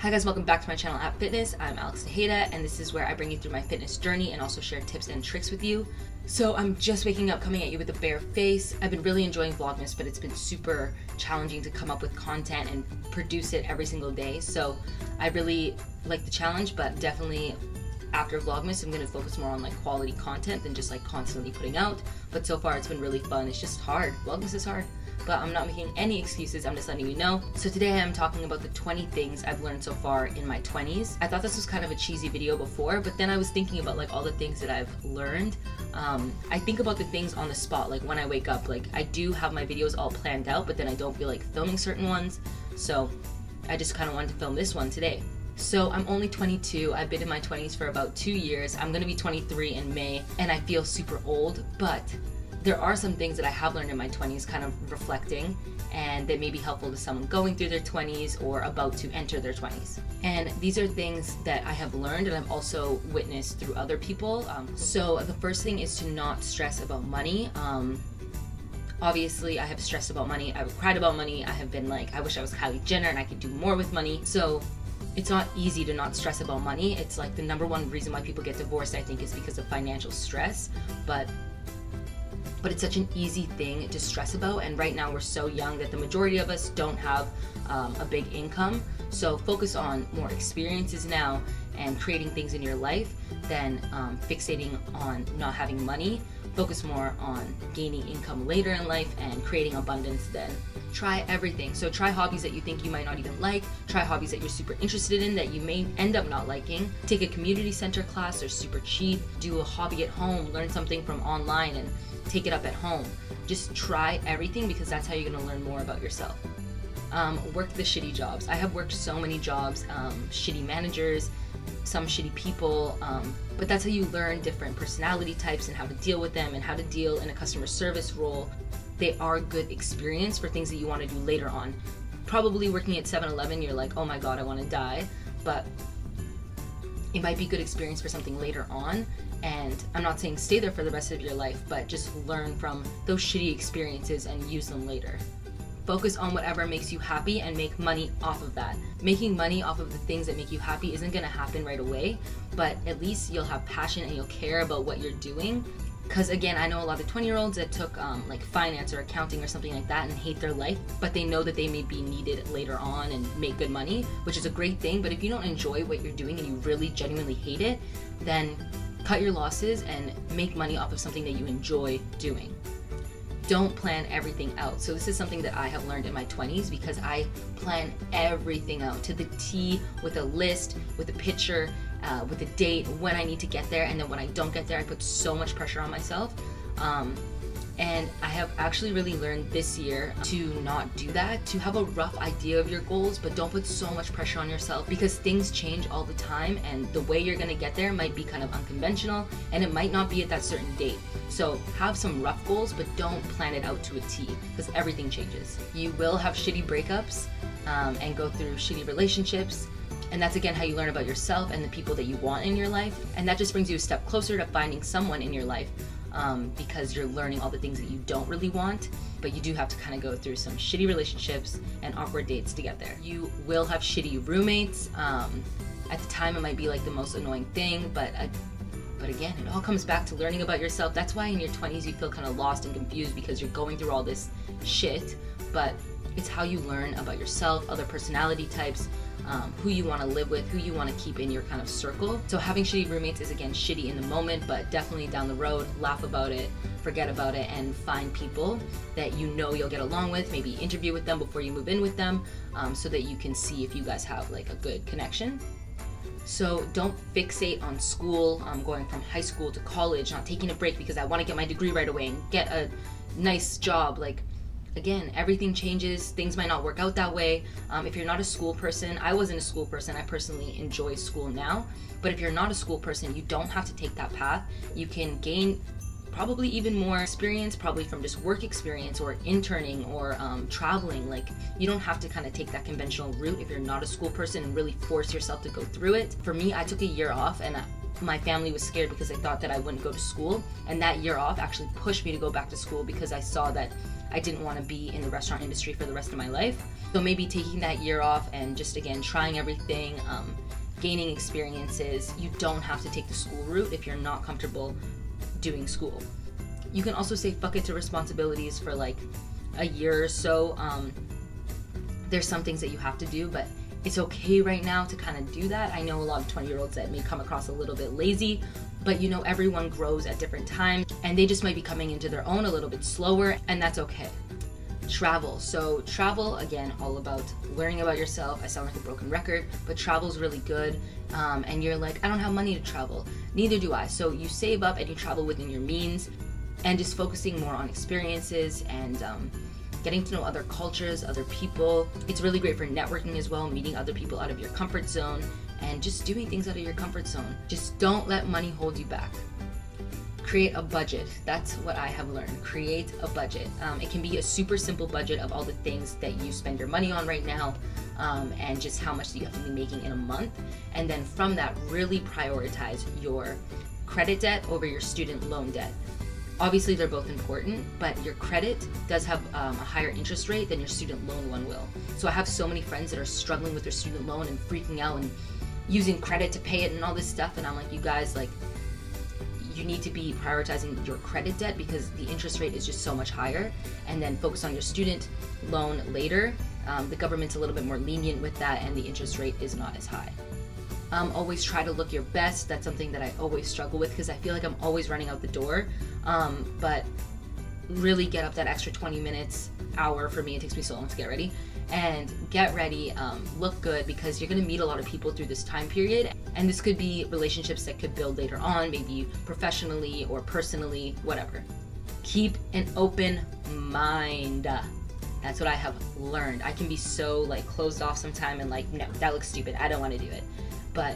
Hi guys, welcome back to my channel at Fitness. I'm Alex Tejeda, and this is where I bring you through my fitness journey and also share tips and tricks with you. So I'm just waking up, coming at you with a bare face. I've been really enjoying Vlogmas, but it's been super challenging to come up with content and produce it every single day. So I really like the challenge, but definitely after Vlogmas, I'm going to focus more on like quality content than just like constantly putting out. But so far it's been really fun. It's just hard. Vlogmas is hard. But I'm not making any excuses, I'm just letting you know. So today I'm talking about the 20 things I've learned so far in my 20s. I thought this was kind of a cheesy video before, but then I was thinking about like all the things that I've learned. I think about the things on the spot, like when I wake up. Like I do have my videos all planned out, but then I don't feel like filming certain ones. So I just kind of wanted to film this one today. So I'm only 22, I've been in my 20s for about 2 years. I'm gonna be 23 in May, and I feel super old, but there are some things that I have learned in my 20s, kind of reflecting, and that may be helpful to someone going through their 20s or about to enter their 20s. And these are things that I have learned and I've also witnessed through other people. So the first thing is to not stress about money. Obviously, I have stressed about money. I've cried about money. I have been like, I wish I was Kylie Jenner and I could do more with money. So it's not easy to not stress about money. It's like the #1 reason why people get divorced, I think, is because of financial stress. But it's such an easy thing to stress about, and right now we're so young that the majority of us don't have a big income. So focus on more experiences now and creating things in your life than fixating on not having money. Focus more on gaining income later in life and creating abundance then. Try everything. So try hobbies that you think you might not even like. Try hobbies that you're super interested in that you may end up not liking. Take a community center class, they're super cheap. Do a hobby at home, learn something from online and take it up at home. Just try everything because that's how you're gonna learn more about yourself. Work the shitty jobs. I have worked so many jobs, shitty managers, some shitty people, but that's how you learn different personality types and how to deal with them and how to deal in a customer service role. They are good experience for things that you want to do later on. Probably working at 7-Eleven, you're like, oh my god, I want to die, but it might be good experience for something later on. And I'm not saying stay there for the rest of your life, but just learn from those shitty experiences and use them later. Focus on whatever makes you happy and make money off of that. Making money off of the things that make you happy isn't gonna happen right away, but at least you'll have passion and you'll care about what you're doing. Because again, I know a lot of 20-year-olds that took like finance or accounting or something like that and hate their life, but they know that they may be needed later on and make good money, which is a great thing. But if you don't enjoy what you're doing and you really genuinely hate it, then cut your losses and make money off of something that you enjoy doing. Don't plan everything out. So this is something that I have learned in my 20s because I plan everything out to the T, with a list, with a picture, with a date, when I need to get there, and then when I don't get there, I put so much pressure on myself. And I have actually really learned this year to not do that, to have a rough idea of your goals, but don't put so much pressure on yourself because things change all the time and the way you're gonna get there might be kind of unconventional and it might not be at that certain date. So have some rough goals, but don't plan it out to a T because everything changes. You will have shitty breakups and go through shitty relationships. And that's again how you learn about yourself and the people that you want in your life. And that just brings you a step closer to finding someone in your life because you're learning all the things that you don't really want, but you do have to kind of go through some shitty relationships and awkward dates to get there. You will have shitty roommates. At the time it might be like the most annoying thing, but again, it all comes back to learning about yourself. That's why in your 20s you feel kind of lost and confused because you're going through all this shit, but it's how you learn about yourself, other personality types, who you want to live with, who you want to keep in your kind of circle. So having shitty roommates is again shitty in the moment, but definitely down the road, laugh about it, forget about it, and find people that you know you'll get along with. Maybe interview with them before you move in with them so that you can see if you guys have like a good connection. So don't fixate on school, going from high school to college, not taking a break because I want to get my degree right away and get a nice job. Like, again, everything changes. Things might not work out that way. If you're not a school person, I wasn't a school person. I personally enjoy school now. But if you're not a school person, you don't have to take that path. You can gain probably even more experience, probably from just work experience or interning or traveling. Like, you don't have to kind of take that conventional route if you're not a school person and really force yourself to go through it. For me, I took a year off and my family was scared because they thought that I wouldn't go to school, and that year off actually pushed me to go back to school because I saw that I didn't want to be in the restaurant industry for the rest of my life. So maybe taking that year off and just again trying everything, gaining experiences. You don't have to take the school route if you're not comfortable doing school. You can also say fuck it to responsibilities for like a year or so. There's some things that you have to do, but it's okay right now to kind of do that. I know a lot of 20-year-olds that may come across a little bit lazy, but you know, everyone grows at different times and they just might be coming into their own a little bit slower, and that's okay. Travel. So travel, again, all about learning about yourself. I sound like a broken record, but travel's really good. And you're like, I don't have money to travel. Neither do I. So you save up and you travel within your means, and just focusing more on experiences and getting to know other cultures, other people. It's really great for networking as well, meeting other people out of your comfort zone and just doing things out of your comfort zone. Just don't let money hold you back. Create a budget. That's what I have learned. Create a budget. It can be a super simple budget of all the things that you spend your money on right now, and just how much you have to be making in a month. And then from that, really prioritize your credit debt over your student loan debt. Obviously, they're both important, but your credit does have a higher interest rate than your student loan one will. So I have so many friends that are struggling with their student loan and freaking out and using credit to pay it and all this stuff. And I'm like, you guys, like, you need to be prioritizing your credit debt because the interest rate is just so much higher, and then focus on your student loan later. The government's a little bit more lenient with that, and the interest rate is not as high. Always try to look your best. That's something that I always struggle with because I feel like I'm always running out the door. But really get up that extra 20 minutes, hour. For me, it takes me so long to get ready. And get ready, look good, because you're gonna meet a lot of people through this time period. And this could be relationships that could build later on, maybe professionally or personally, whatever. Keep an open mind. That's what I have learned. I can be so like closed off sometime and like, no, that looks stupid, I don't wanna do it. But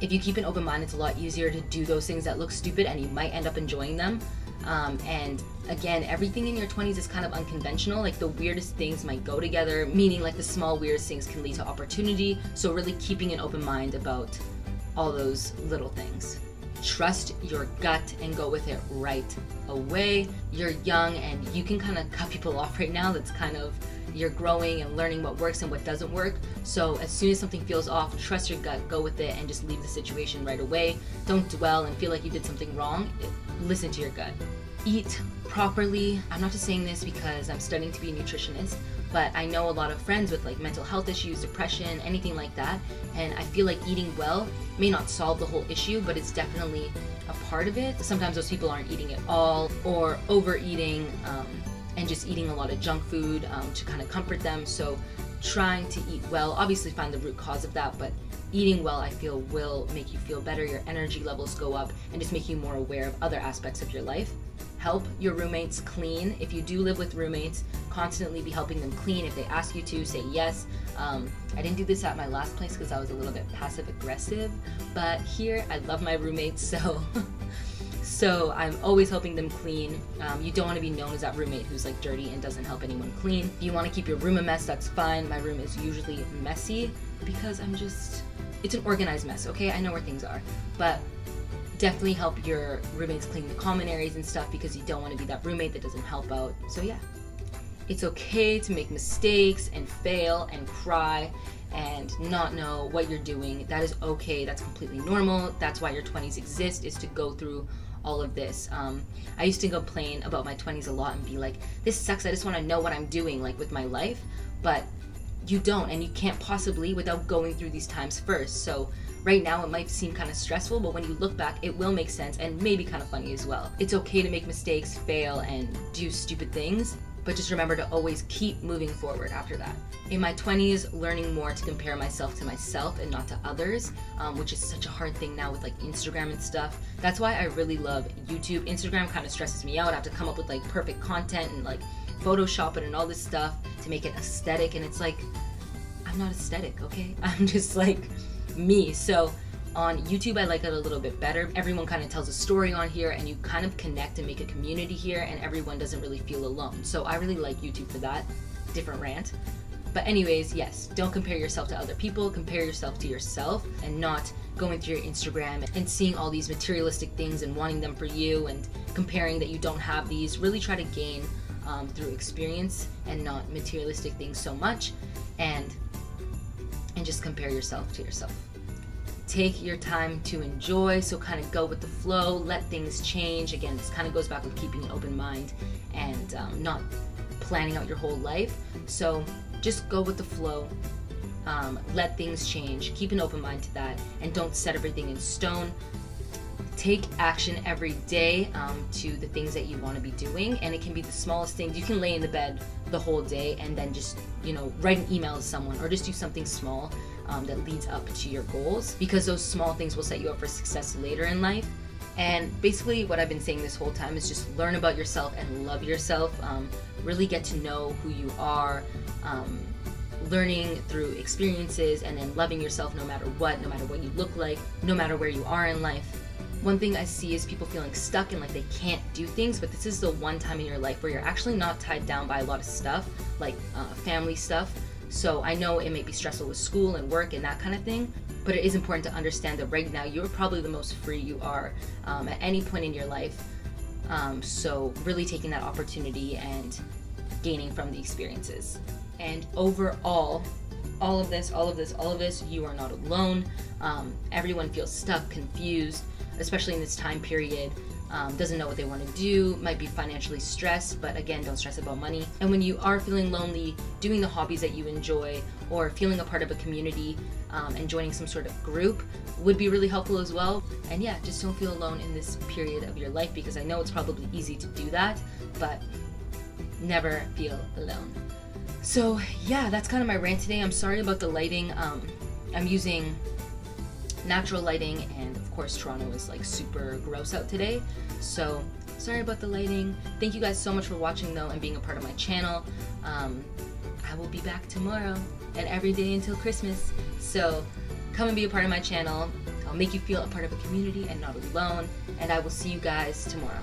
if you keep an open mind, it's a lot easier to do those things that look stupid, and you might end up enjoying them. And again, everything in your 20s is kind of unconventional. Like the weirdest things might go together, meaning like the small weirdest things can lead to opportunity. So really keeping an open mind about all those little things. Trust your gut and go with it right away. You're young and you can kind of cut people off right now. That's kind of, you're growing and learning what works and what doesn't work. So as soon as something feels off, trust your gut, go with it, and just leave the situation right away. Don't dwell and feel like you did something wrong. Listen to your gut. Eat properly. I'm not just saying this because I'm studying to be a nutritionist, but I know a lot of friends with like mental health issues, depression, anything like that, and I feel like eating well may not solve the whole issue, but it's definitely a part of it. Sometimes those people aren't eating at all, or overeating, and just eating a lot of junk food to kind of comfort them. So trying to eat well, obviously find the root cause of that, but eating well, I feel, will make you feel better, your energy levels go up, and just make you more aware of other aspects of your life. Help your roommates clean. If you do live with roommates, constantly be helping them clean. If they ask you to, say yes. I didn't do this at my last place because I was a little bit passive aggressive, but here I love my roommates, so I'm always helping them clean. You don't want to be known as that roommate who's like dirty and doesn't help anyone clean. If you want to keep your room a mess, that's fine. My room is usually messy because it's an organized mess, okay? I know where things are, but definitely help your roommates clean the common areas and stuff because you don't want to be that roommate that doesn't help out. So yeah, it's okay to make mistakes and fail and cry and not know what you're doing. That is okay. That's completely normal. That's why your 20s exist, is to go through all of this. I used to complain about my 20s a lot and be like, this sucks, I just want to know what I'm doing like with my life, but you don't, and you can't possibly without going through these times first. So right now it might seem kind of stressful, but when you look back, it will make sense and maybe kind of funny as well. It's okay to make mistakes, fail, and do stupid things, but just remember to always keep moving forward after that. In my 20s, learning more to compare myself to myself and not to others, which is such a hard thing now with like Instagram and stuff. That's why I really love YouTube. Instagram kind of stresses me out. I have to come up with like perfect content and like Photoshop it and all this stuff to make it aesthetic, and it's like, I'm not aesthetic, okay? I'm just like me. So on YouTube, I like it a little bit better. Everyone kind of tells a story on here, and you kind of connect and make a community here, and everyone doesn't really feel alone. So I really like YouTube for that. Different rant. But anyways, yes, don't compare yourself to other people. Compare yourself to yourself, and not going through your Instagram and seeing all these materialistic things and wanting them for you and comparing that you don't have these. Really try to gain through experience and not materialistic things so much, and just compare yourself to yourself. Take your time to enjoy, so kind of go with the flow, let things change. Again, this kind of goes back with keeping an open mind and not planning out your whole life. So just go with the flow, let things change, keep an open mind to that, and don't set everything in stone. Take action every day to the things that you want to be doing, and it can be the smallest things. You can lay in the bed the whole day and then just, you know, write an email to someone, or just do something small that leads up to your goals, because those small things will set you up for success later in life. And basically what I've been saying this whole time is just learn about yourself and love yourself. Really get to know who you are, learning through experiences, and then loving yourself no matter what you look like, no matter where you are in life. One thing I see is people feeling stuck and like they can't do things, but this is the one time in your life where you're actually not tied down by a lot of stuff, like family stuff. So I know it may be stressful with school and work and that kind of thing, but it is important to understand that right now you're probably the most free you are at any point in your life. So really taking that opportunity and gaining from the experiences. And overall, all of this, you are not alone. Everyone feels stuck, confused, especially in this time period, doesn't know what they want to do, might be financially stressed, but again, don't stress about money. And when you are feeling lonely, doing the hobbies that you enjoy, or feeling a part of a community and joining some sort of group would be really helpful as well. And yeah, just don't feel alone in this period of your life, because I know it's probably easy to do that, but never feel alone. So yeah, that's kind of my rant today. I'm sorry about the lighting. I'm using natural lighting, and of course Toronto is like super gross out today, so sorry about the lighting. Thank you guys so much for watching though and being a part of my channel. I will be back tomorrow and every day until Christmas, so come and be a part of my channel. I'll make you feel a part of a community and not alone, and I will see you guys tomorrow.